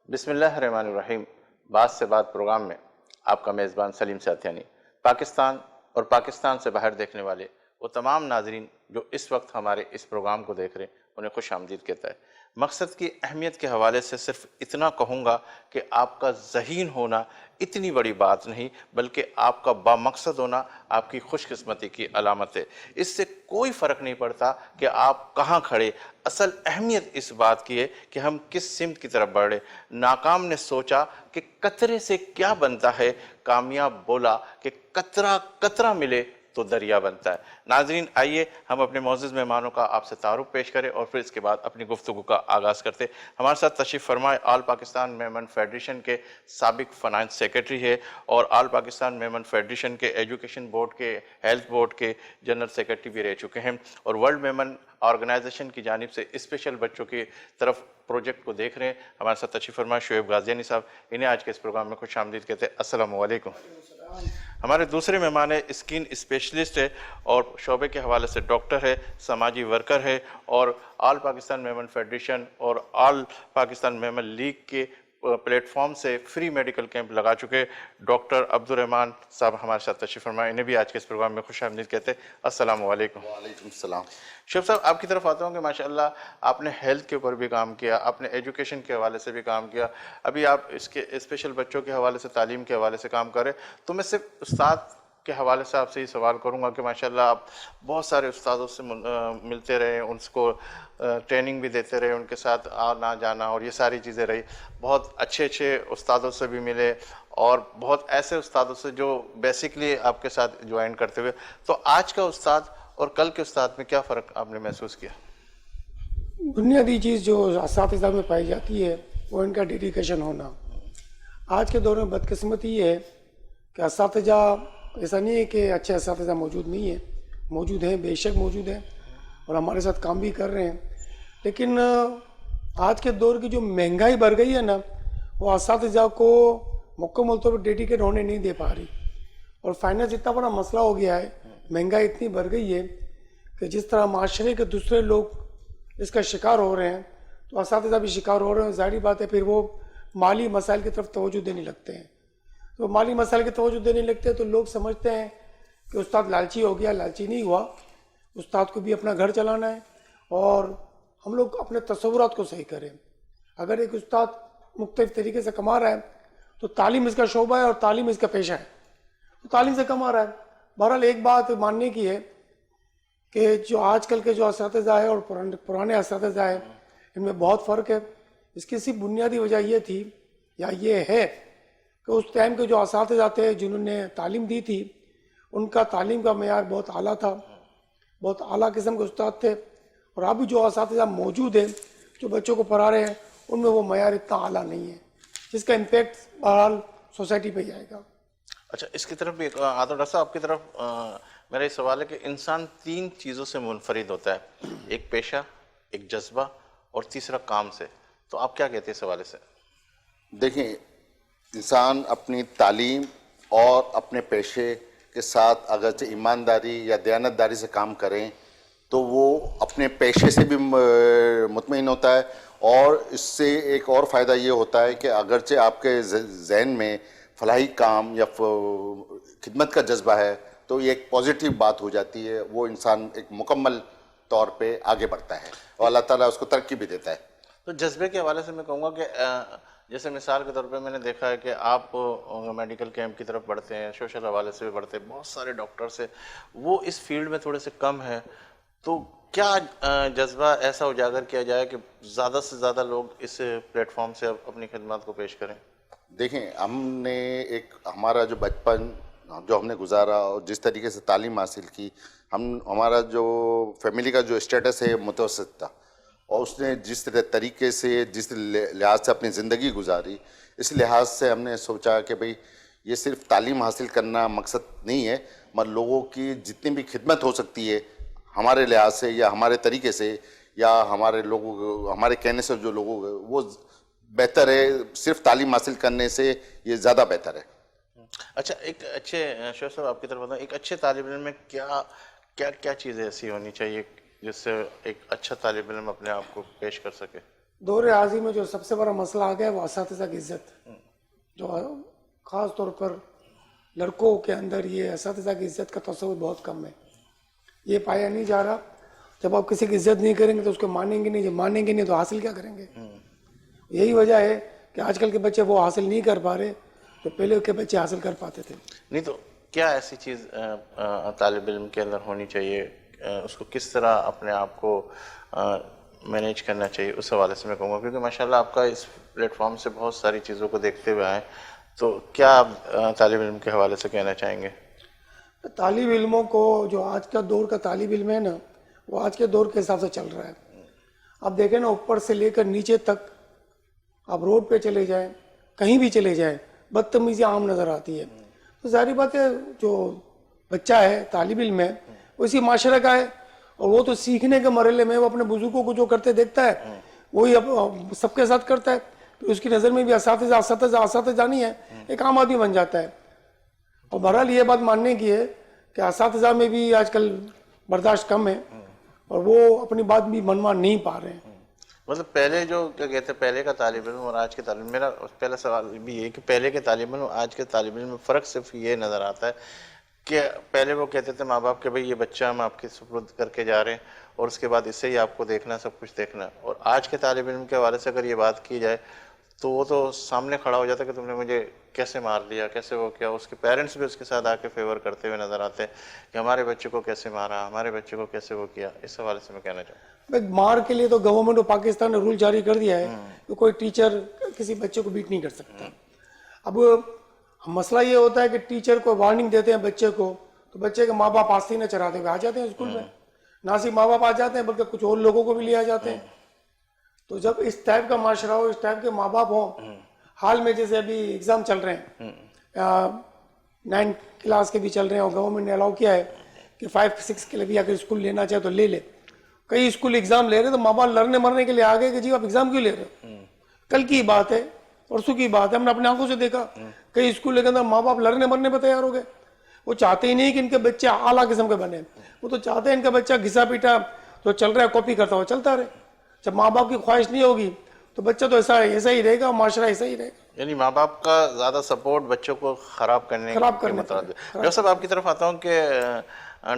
بسم اللہ الرحمن الرحیم۔ بات سے بات پروگرام میں آپ کا میزبان سلیم ساتھیانی پاکستان اور پاکستان سے باہر دیکھنے والے وہ تمام ناظرین جو اس وقت ہمارے اس پروگرام کو دیکھ رہے ہیں انہیں خوش آمدید کہتا ہے۔ مقصد کی اہمیت کے حوالے سے صرف اتنا کہوں گا کہ آپ کا ذہین ہونا اتنی بڑی بات نہیں بلکہ آپ کا بامقصد ہونا آپ کی خوش قسمتی کی علامت ہے۔ اس سے کوئی فرق نہیں پڑتا کہ آپ کہاں کھڑے، اصل اہمیت اس بات کی ہے کہ ہم کس سمت کی طرف بڑھ رہے۔ ناکام نے سوچا کہ قطرے سے کیا بنتا ہے، کامیاب بولا کہ قطرہ قطرہ ملے تو دریا بنتا ہے۔ ناظرین آئیے ہم اپنے معزز مہمانوں کا آپ سے تعارف پیش کریں اور پھر اس کے بعد اپنی گفتگو کا آغاز کرتے۔ ہمارے ساتھ تشریف فرمائے آل پاکستان میمن فیڈریشن کے سابق فنانس سیکرٹری ہے اور آل پاکستان میمن فیڈریشن کے ایجوکیشن بورڈ کے ہیلتھ بورڈ کے جنرل سیکرٹری بھی رہ چکے ہیں اور ورلڈ میمن آرگنائزیشن کی جانب سے اسپیشل بچوں کی طرف پروجیکٹ کو دیکھ رہے ہیں۔ ہمارے ساتھ تشریف فرمائے شعیب غازیانی صاحب، انہیں آج کے اس پروگرام میں خوش آمدید کہتے ہیں۔ السلام علیکم۔ ہمارے دوسرے مہمان ہے اسکین اسپیشلسٹ ہے اور شعبے کے حوالے سے ڈاکٹر ہے، سماجی ورکر ہے اور آل پاکستان میمن فیڈریشن اور آل پاکستان میمن لیگ کے پلیٹ فارم سے فری میڈیکل کیمپ لگا چکے ڈاکٹر عبدالرحمن صاحب ہمارے ساتھ تشریف فرمائے، انہیں بھی آج کے اس پروگرام میں خوش آمدید کہتے ہیں۔ السلام علیکم۔ وعلیکم السلام۔ شعیب صاحب آپ کی طرف آتا ہوں کہ ماشاءاللہ آپ نے ہیلتھ کے اوپر بھی کام کیا، آپ نے ایجوکیشن کے حوالے سے بھی کام کیا، ابھی آپ اس کے اسپیشل بچوں کے حوالے سے تعلیم کے حوالے سے کام کر رہے ہیں۔ تو میں صرف استاد کے حوالے سے آپ سے یہ سوال کروں گا کہ ماشاءاللہ آپ بہت سارے استادوں سے ملتے رہے، ان کو ٹریننگ بھی دیتے رہے، ان کے ساتھ آنا جانا اور یہ ساری چیزیں رہی، بہت اچھے اچھے استادوں سے بھی ملے اور بہت ایسے استادوں سے جو بیسکلی آپ کے ساتھ جوائن کرتے ہوئے۔ تو آج کا استاد اور کل کے استاد میں کیا فرق آپ نے محسوس کیا؟ بنیادی چیز جو اساتذہ میں پائی جاتی ہے وہ ان کا ڈیڈیکیشن ہونا۔ آج کے دور میں بدقسمتی یہ ہے کہ اساتذہ ایسا نہیں ہے کہ اچھے اساتذہ موجود نہیں ہیں، موجود ہیں، بے شک موجود ہیں اور ہمارے ساتھ کام بھی کر رہے ہیں، لیکن آج کے دور کی جو مہنگائی بڑھ گئی ہے نا وہ اساتذہ کو مکمل طور پر ڈیڈیکیٹ ہونے نہیں دے پا رہی اور فائنانس اتنا بڑا مسئلہ ہو گیا ہے، مہنگائی اتنی بڑھ گئی ہے کہ جس طرح معاشرے کے دوسرے لوگ اس کا شکار ہو رہے ہیں تو اساتذہ بھی شکار ہو رہے ہیں۔ ظاہری بات ہے پھر وہ مالی مسائل کی طرف توجہ دینے لگتے ہیں، تو مالی مسائل کی توجہ دینے لگتے ہیں تو لوگ سمجھتے ہیں کہ استاد لالچی ہو گیا، لالچی نہیں ہوا، استاد کو بھی اپنا گھر چلانا ہے اور ہم لوگ اپنے تصورات کو صحیح کریں۔ اگر ایک استاد مختلف طریقے سے کما رہا ہے تو تعلیم اس کا شعبہ ہے اور تعلیم اس کا پیشہ ہے، تو تعلیم سے کما رہا ہے۔ بہرحال ایک بات ماننے کی ہے کہ جو آج کل کے جو اساتذہ ہیں اور پرانے اساتذہ ہیں ان میں بہت فرق ہے۔ اس کی صرف بنیادی وجہ یہ تھی یا یہ ہے کہ اس ٹائم کے جو اساتذہ تھے جنہوں نے تعلیم دی تھی ان کا تعلیم کا معیار بہت اعلیٰ تھا، بہت اعلیٰ قسم کے استاد تھے، اور ابھی جو اساتذہ موجود ہیں جو بچوں کو پڑھا رہے ہیں ان میں وہ معیار اتنا اعلیٰ نہیں ہے، جس کا امپیکٹ بہرحال سوسائٹی پہ جائے گا۔ اچھا، اس کی طرف بھی آتا ڈاکٹر صاحب آپ کی طرف میرا یہ سوال ہے کہ انسان تین چیزوں سے منفرد ہوتا ہے، ایک پیشہ، ایک جذبہ اور تیسرا کام سے، تو آپ کیا کہتے ہیں اس حوالے سے؟ دیکھیں، انسان اپنی تعلیم اور اپنے پیشے کے ساتھ اگرچہ ایمانداری یا دیانتداری سے کام کریں تو وہ اپنے پیشے سے بھی مطمئن ہوتا ہے، اور اس سے ایک اور فائدہ یہ ہوتا ہے کہ اگرچہ آپ کے ذہن میں فلاحی کام یا خدمت کا جذبہ ہے تو یہ ایک پازیٹیو بات ہو جاتی ہے، وہ انسان ایک مکمل طور پہ آگے بڑھتا ہے اور اللہ تعالیٰ اس کو ترقی بھی دیتا ہے۔ تو جذبے کے حوالے سے میں کہوں گا کہ جیسے مثال کے طور پہ میں نے دیکھا ہے کہ آپ میڈیکل کیمپ کی طرف بڑھتے ہیں، سوشل حوالے سے بھی بڑھتے ہیں، بہت سارے ڈاکٹرس ہیں وہ اس فیلڈ میں تھوڑے سے کم ہیں، تو کیا جذبہ ایسا اجاگر کیا جائے کہ زیادہ سے زیادہ لوگ اس پلیٹ فارم سے اپنی خدمات کو پیش کریں؟ دیکھیں، ہم نے ایک ہمارا جو بچپن جو ہم نے گزارا اور جس طریقے سے تعلیم حاصل کی، ہمارا جو فیملی کا جو اسٹیٹس ہے متوسط تھا، اور اس نے جس طریقے سے جس لحاظ سے اپنی زندگی گزاری، اس لحاظ سے ہم نے سوچا کہ بھئی یہ صرف تعلیم حاصل کرنا مقصد نہیں ہے، مگر لوگوں کی جتنی بھی خدمت ہو سکتی ہے ہمارے لحاظ سے یا ہمارے طریقے سے یا ہمارے کہنے سے جو لوگوں وہ بہتر ہے، صرف تعلیم حاصل کرنے سے یہ زیادہ بہتر ہے۔ اچھا، ایک اچھے شعیب صاحب آپ کی طرف بتائیں، ایک اچھے طالب علم میں کیا چیزیں ایسی ہونی چاہیے جس سے ایک اچھا طالب علم اپنے آپ کو پیش کر سکے؟ دور حاضر میں جو سب سے بڑا مسئلہ آ گیا ہے وہ اساتذہ کی عزت، جو خاص طور پر لڑکوں کے اندر یہ اساتذہ کی عزت کا تصور بہت کم ہے، یہ پایا نہیں جا رہا. جب آپ کسی کی عزت نہیں کریں گے تو اس کو مانیں گے نہیں، جب مانیں گے نہیں تو حاصل کیا کریں گے؟ یہی وجہ ہے کہ آج کل کے بچے وہ حاصل نہیں کر پا رہے جو پہلے کے بچے حاصل کر پاتے تھے. نہیں تو کیا ایسی چیز طالب علم کے اندر ہونی چاہیے، اس کو کس طرح اپنے آپ کو مینیج کرنا چاہیے، اس حوالے سے میں کہوں گا، کیونکہ ماشاءاللہ آپ کا اس پلیٹ فارم سے بہت ساری چیزوں کو دیکھتے ہوئے آئیں، تو کیا آپ طالب علم کے حوالے سے کہنا چاہیں گے؟ طالب علموں کو جو آج کا دور کا طالب علم ہے نا، وہ آج کے دور کے حساب سے چل رہا ہے. آپ دیکھیں نا، اوپر سے لے کر نیچے تک آپ روڈ پہ چلے جائیں، کہیں بھی چلے جائیں، بدتمیزی عام نظر آتی ہے. تو ظاہری بات ہے جو بچہ ہے طالب علم ہے وہ اسی معاشرے کا ہے، اور وہ تو سیکھنے کے مرحلے میں وہ اپنے بزرگوں کو جو کرتے دیکھتا ہے وہی اب سب کے ساتھ کرتا ہے. تو اس کی نظر میں بھی اساتذہ نہیں ہے، ایک عام آدمی بن جاتا ہے. اور بہرحال یہ بات ماننے کی ہے کہ اساتذہ میں بھی آج کل برداشت کم ہے اور وہ اپنی بات بھی منوا نہیں پا رہے ہیں. مطلب پہلے جو کیا کہتے ہیں پہلے کا طالب علم اور آج کے طالب علم، میرا پہلا سوال بھی یہ کہ پہلے کے طالب علم اور آج کے طالب علم میں فرق صرف یہ نظر آتا ہے کہ پہلے وہ کہتے تھے ماں باپ کہ بھئی یہ بچہ ہم آپ کے سپرد کر کے جا رہے ہیں اور اس کے بعد اس سے ہی آپ کو دیکھنا، سب کچھ دیکھنا. اور آج کے طالب علم کے حوالے سے اگر یہ بات کی جائے تو وہ تو سامنے کھڑا ہو جاتا ہے کہ تم نے مجھے کیسے مار دیا، کیسے وہ کیا. اس کے پیرنٹس بھی اس کے ساتھ آ کے فیور کرتے ہوئے نظر آتے ہیں کہ ہمارے بچے کو کیسے مارا، ہمارے بچے کو کیسے وہ کیا. اس حوالے سے میں کہنا چاہوں بھائی مار کے لیے تو گورنمنٹ آف پاکستان نے رول جاری کر دیا ہے کہ کوئی ٹیچر کسی بچے کو بیٹ نہیں کر سکتا. اب مسئلہ یہ ہوتا ہے کہ ٹیچر کو وارننگ دیتے ہیں بچے کو تو بچے کے ماں باپ آستینہ چڑھاتے ہوئے آ جاتے ہیں اسکول میں. نہ صرف ماں باپ آ جاتے ہیں بلکہ کچھ اور لوگوں کو بھی لے آ جاتے ہیں. تو جب اس ٹائپ کا معاشرہ ہو، اس ٹائپ کے ماں باپ ہوں، حال میں جیسے ابھی ایگزام چل رہے ہیں، 9 کلاس کے بھی چل رہے ہیں اور گورنمنٹ نے الاؤ کیا ہے کہ 5 6 کے لیے بھی اگر اسکول لینا چاہے تو لے لے. کئی اسکول ایگزام لے رہے ہیں تو ماں باپ لڑنے مرنے کے لیے آ گئے کہ جی آپ ایگزام کیوں لے رہے ہو. کل کی بات ہے، پرسوں کی بات ہے، ہم نے اپنے آنکھوں سے دیکھا کئی اسکول کے اندر ماں باپ لڑنے مرنے پہ تیار ہو گئے. وہ چاہتے ہی نہیں کہ ان کے بچے اعلیٰ قسم کے بنے، وہ تو چاہتے ہیں ان کا بچہ گھسا پیٹا جو چل رہا ہے کاپی کرتا ہوا چلتا رہے. جب ماں باپ کی خواہش نہیں ہوگی تو بچہ تو ایسا ہی رہے گا، معاشرہ ایسا ہی رہے گا. یعنی ماں باپ کا زیادہ سپورٹ بچوں کو خراب کرنے کے مترادف. ڈاکٹر صاحب آپ کی طرف آتا ہوں کہ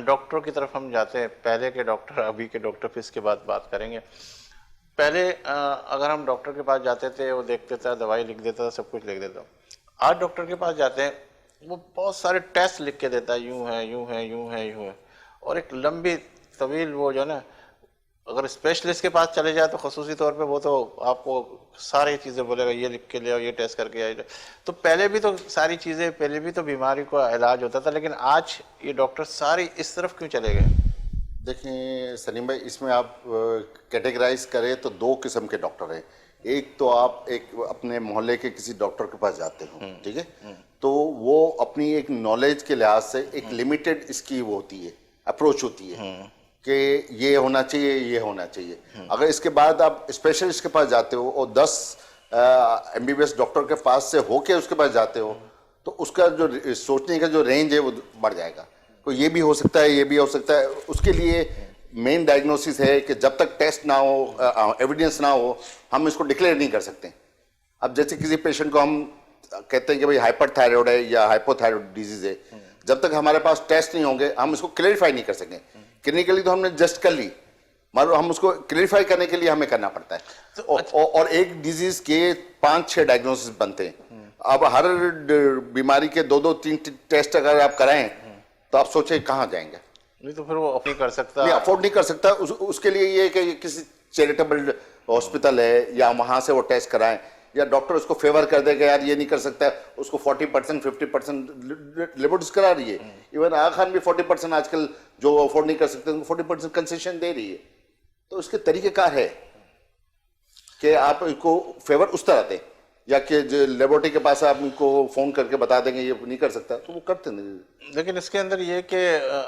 ڈاکٹر کی طرف ہم جاتے ہیں، پہلے کے ڈاکٹر ابھی کے ڈاکٹر، پھر اس کے بعد بات کریں گے. پہلے اگر ہم ڈاکٹر کے پاس جاتے تھے وہ دیکھتے تھا، دوائی لکھ دیتا تھا، سب کچھ لکھ دیتا. آج ڈاکٹر کے پاس جاتے ہیں وہ بہت سارے ٹیسٹ لکھ کے دیتا ہے، یوں ہے یوں ہے یوں ہے یوں ہے، اور ایک لمبی طویل وہ جو ہے نا، اگر اسپیشلسٹ کے پاس چلے جائے تو خصوصی طور پہ وہ تو آپ کو ساری چیزیں بولے گا، یہ لکھ کے لے آؤ، یہ ٹیسٹ کر کے آئے. تو پہلے بھی تو ساری چیزیں، پہلے بھی تو بیماری کا علاج ہوتا تھا، لیکن آج یہ ڈاکٹر ساری اس طرف کیوں چلے گئے؟ دیکھیں سلیم بھائی، اس میں آپ کیٹیگرائز کریں تو 2 قسم کے ڈاکٹر ہیں. ایک تو آپ ایک اپنے محلے کے کسی ڈاکٹر کے پاس جاتے ہو، ٹھیک ہے، تو وہ اپنی ایک نالج کے لحاظ سے ایک لمیٹڈ اس کی وہ ہوتی ہے، اپروچ ہوتی ہے کہ یہ ہونا چاہیے، یہ ہونا چاہیے. اگر اس کے بعد آپ اسپیشلسٹ کے پاس جاتے ہو اور 10 MBBS ڈاکٹر کے پاس سے ہو کے اس کے پاس جاتے ہو تو اس کا جو سوچنے کا جو رینج ہے وہ بڑھ جائے گا. تو یہ بھی ہو سکتا ہے، یہ بھی ہو سکتا ہے. اس کے لیے مین ڈائگنوسس ہے کہ جب تک ٹیسٹ نہ ہو، ایویڈنس نہ ہو، ہم اس کو ڈکلیئر نہیں کر سکتے. اب جیسے کسی پیشنٹ کو ہم کہتے ہیں کہ بھئی ہائپر تھائرائڈ ہے یا ہائپو تھائرائڈ ڈیزیز ہے، جب تک ہمارے پاس ٹیسٹ نہیں ہوں گے ہم اس کو کلیئرفائی نہیں کر سکیں. کلینکلی تو ہم نے جسٹ کر لی، مگر ہم اس کو کلیئرفائی کرنے کے لیے ہمیں کرنا پڑتا ہے. اور ایک ڈیزیز کے 5-6 ڈائگنوسس بنتے ہیں. اب ہر بیماری کے 2-3 ٹیسٹ اگر آپ کرائیں تو آپ سوچیں کہاں جائیں گے. نہیں تو پھر وہ افورڈ نہیں کر سکتا، نہیں افورڈ نہیں کر سکتا. اس کے لیے یہ کہ کسی چیریٹیبل ہاسپٹل ہے یا وہاں سے وہ ٹیسٹ کرائیں، یا ڈاکٹر اس کو فیور کر دے کہ یار یہ نہیں کر سکتا، اس کو 40% 50% لیبورٹس کرا رہی ہے. ایون آغا خان بھی 40% آج کل جو افورڈ نہیں کر سکتے ان کو 40% کنسیشن دے رہی ہے. تو اس کے طریقہ کار ہے کہ آپ ان کو فیور اس طرح دیں، یا کہ لیبورٹری کے پاس آپ ان کو فون کر کے بتا دیں گے یہ نہیں کر سکتا تو وہ کرتے نہیں. لیکن اس کے اندر یہ کہ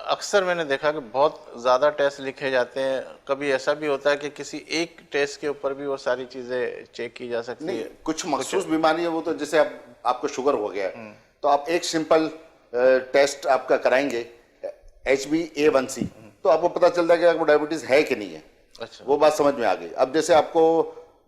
اکثر میں نے دیکھا کہ بہت زیادہ ٹیسٹ لکھے جاتے ہیں. کبھی ایسا بھی ہوتا ہے کہ کسی ایک ٹیسٹ کے اوپر بھی وہ ساری چیزیں چیک کی جا سکتی ہے. کچھ مخصوص بیماری ہے وہ تو جیسے آپ کو شوگر ہو گیا ہے تو آپ ایک سمپل ٹیسٹ آپ کا کرائیں گے HbA1c تو آپ کو پتہ چلتا ہے کہ آپ کو ڈائبٹیز ہے کہ نہیں ہے. وہ بات سمجھ میں آ گئی. اب جیسے آپ کو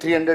300